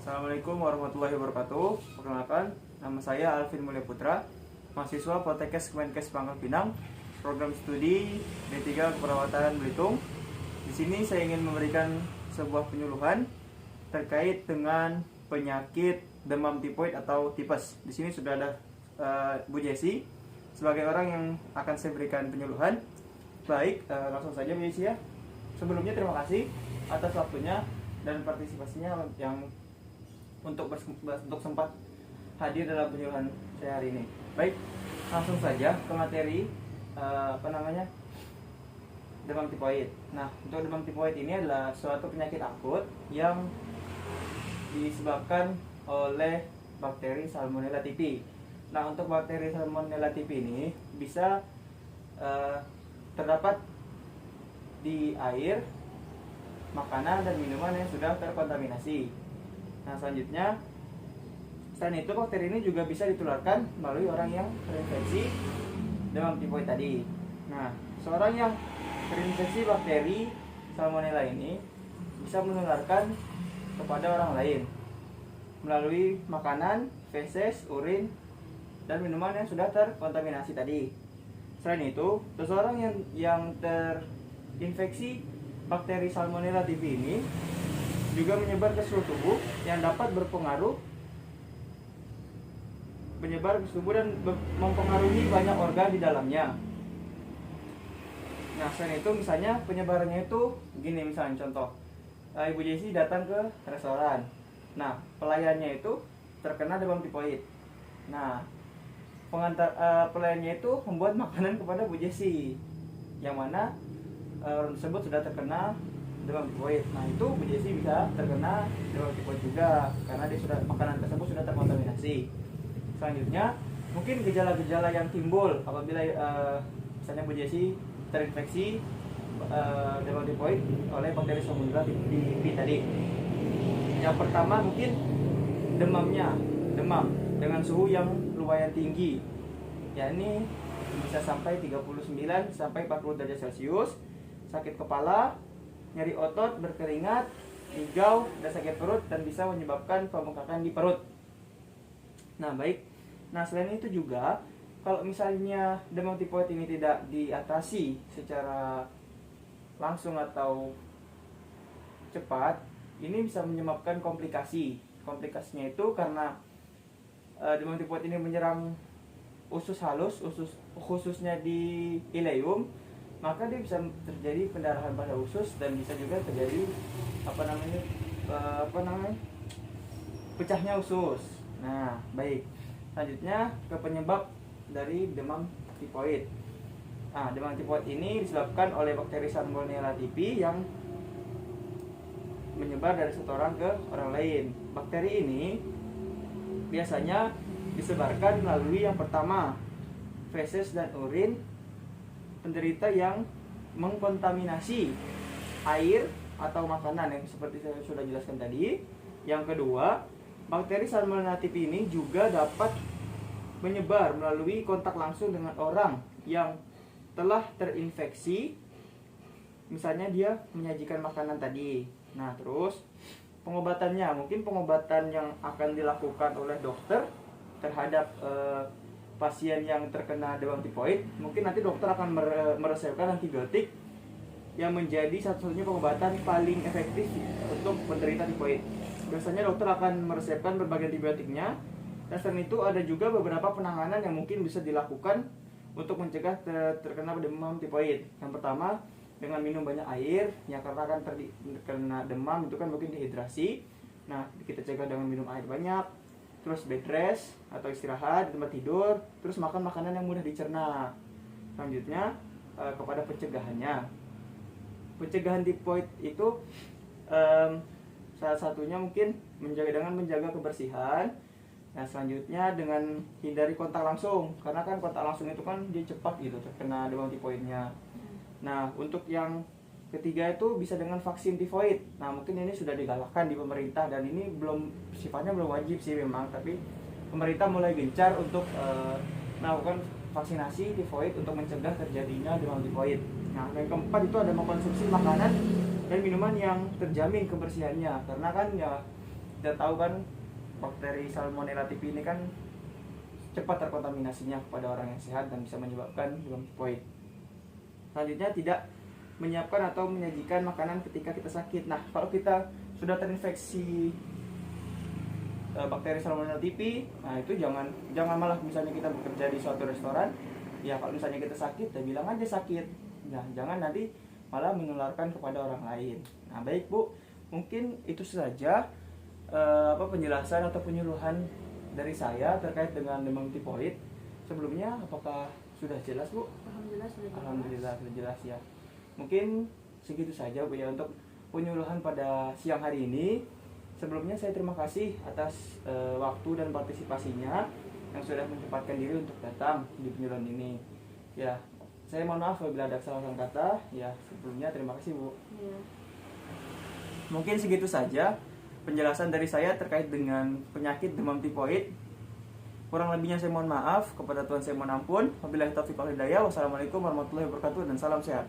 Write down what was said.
Assalamualaikum warahmatullahi wabarakatuh. Perkenalkan, nama saya Alvin Mulya Putra, mahasiswa Poltekkes Kemenkes Pangkal Pinang, program studi D3 Keperawatan Belitung. Di sini saya ingin memberikan sebuah penyuluhan terkait dengan penyakit demam tifoid atau tipes. Di sini sudah ada Bu Jessi sebagai orang yang akan saya berikan penyuluhan. Baik, langsung saja Bu Jessi ya. Sebelumnya terima kasih atas waktunya dan partisipasinya yang untuk sempat hadir dalam penyuluhan saya hari ini. Baik, langsung saja ke materi demam tifoid. Nah, untuk demam tifoid ini adalah suatu penyakit akut yang disebabkan oleh bakteri Salmonella typhi. Nah, untuk bakteri Salmonella typhi ini bisa terdapat di air, makanan dan minuman yang sudah terkontaminasi. Nah, selanjutnya, selain itu bakteri ini juga bisa ditularkan melalui orang yang terinfeksi demam tifoid tadi. Nah, seorang yang terinfeksi bakteri Salmonella ini bisa menularkan kepada orang lain melalui makanan, feses, urin, dan minuman yang sudah terkontaminasi tadi. Selain itu, seseorang yang terinfeksi bakteri Salmonella typhi ini juga menyebar ke seluruh tubuh yang dapat menyebar ke tubuh dan mempengaruhi banyak organ di dalamnya. Nah, selain itu misalnya penyebarannya itu gini, misalnya contoh, Ibu Jessi datang ke restoran. Nah, pelayannya itu terkena demam tifoid. Nah, pelayannya itu membuat makanan kepada Bu Jessi, yang mana orang tersebut sudah terkena demam tifoid. Nah, itu Bu Jessi bisa terkena demam tifoid juga karena makanan tersebut sudah terkontaminasi. Selanjutnya, mungkin gejala-gejala yang timbul apabila misalnya Bu Jessi terinfeksi demam tifoid oleh bakteri Salmonella typhi tadi. Yang pertama mungkin demam dengan suhu yang lumayan tinggi, yakni bisa sampai 39 sampai 40 derajat Celcius, sakit kepala, nyeri otot, berkeringat, higau, dan sakit perut, dan bisa menyebabkan pembengkakan di perut. Nah, baik. Nah, selain itu juga, kalau misalnya demam tifoid ini tidak diatasi secara langsung atau cepat, ini bisa menyebabkan komplikasi. Komplikasinya itu karena demam tifoid ini menyerang usus halus, khususnya di ileum, maka dia bisa terjadi pendarahan pada usus dan bisa juga terjadi pecahnya usus. Nah, baik. Selanjutnya ke penyebab dari demam tifoid. Nah, demam tifoid ini disebabkan oleh bakteri Salmonella typhi yang menyebar dari satu orang ke orang lain. Bakteri ini biasanya disebarkan melalui yang pertama, feses dan urin penderita yang mengkontaminasi air atau makanan yang seperti saya sudah jelaskan tadi. Yang kedua, bakteri Salmonella typhi ini juga dapat menyebar melalui kontak langsung dengan orang yang telah terinfeksi. Misalnya dia menyajikan makanan tadi. Nah, terus pengobatannya, mungkin pengobatan yang akan dilakukan oleh dokter terhadap pasien yang terkena demam tifoid, mungkin nanti dokter akan meresepkan antibiotik yang menjadi satu-satunya pengobatan paling efektif untuk penderita tifoid. Biasanya dokter akan meresepkan berbagai antibiotiknya, dan selain itu ada juga beberapa penanganan yang mungkin bisa dilakukan untuk mencegah terkena demam tifoid. Yang pertama, dengan minum banyak air, ya karena kan terkena demam itu kan mungkin dehidrasi. Nah, kita cegah dengan minum air banyak. Terus bed rest atau istirahat di tempat tidur, terus makan makanan yang mudah dicerna. Selanjutnya kepada pencegahannya. Pencegahan tifoid itu salah satunya mungkin dengan menjaga kebersihan. Nah, selanjutnya dengan hindari kontak langsung, karena kan kontak langsung itu kan dia cepat gitu terkena demam tifoidnya. Nah, untuk yang ketiga itu bisa dengan vaksin tifoid. Nah, mungkin ini sudah digalakkan di pemerintah dan ini sifatnya belum wajib sih memang, tapi pemerintah mulai gencar untuk melakukan vaksinasi tifoid untuk mencegah terjadinya demam tifoid. Nah, yang keempat itu ada mengkonsumsi makanan dan minuman yang terjamin kebersihannya, karena kan ya kita tahu kan bakteri Salmonella typhi ini kan cepat terkontaminasinya kepada orang yang sehat dan bisa menyebabkan demam tifoid. Selanjutnya, tidak menyiapkan atau menyajikan makanan ketika kita sakit. Nah, kalau kita sudah terinfeksi bakteri Salmonella typhi, nah itu jangan malah misalnya kita bekerja di suatu restoran, ya kalau misalnya kita sakit, ya bilang aja sakit. Nah, jangan nanti malah menularkan kepada orang lain. Nah, baik Bu, mungkin itu saja penjelasan atau penyuluhan dari saya terkait dengan demam tifoid. Sebelumnya apakah sudah jelas Bu? Alhamdulillah sudah jelas. Alhamdulillah sudah jelas ya. Mungkin segitu saja Bu ya untuk penyuluhan pada siang hari ini. Sebelumnya saya terima kasih atas waktu dan partisipasinya yang sudah menyempatkan diri untuk datang di penyuluhan ini. Ya, saya mohon maaf apabila ada kesalahan kata. Ya, sebelumnya terima kasih Bu. Ya. Mungkin segitu saja penjelasan dari saya terkait dengan penyakit demam tifoid. Kurang lebihnya saya mohon maaf, kepada Tuhan saya mohon ampun. Wabillahi taufiq wal hidayah. Wassalamualaikum warahmatullahi wabarakatuh dan salam sehat.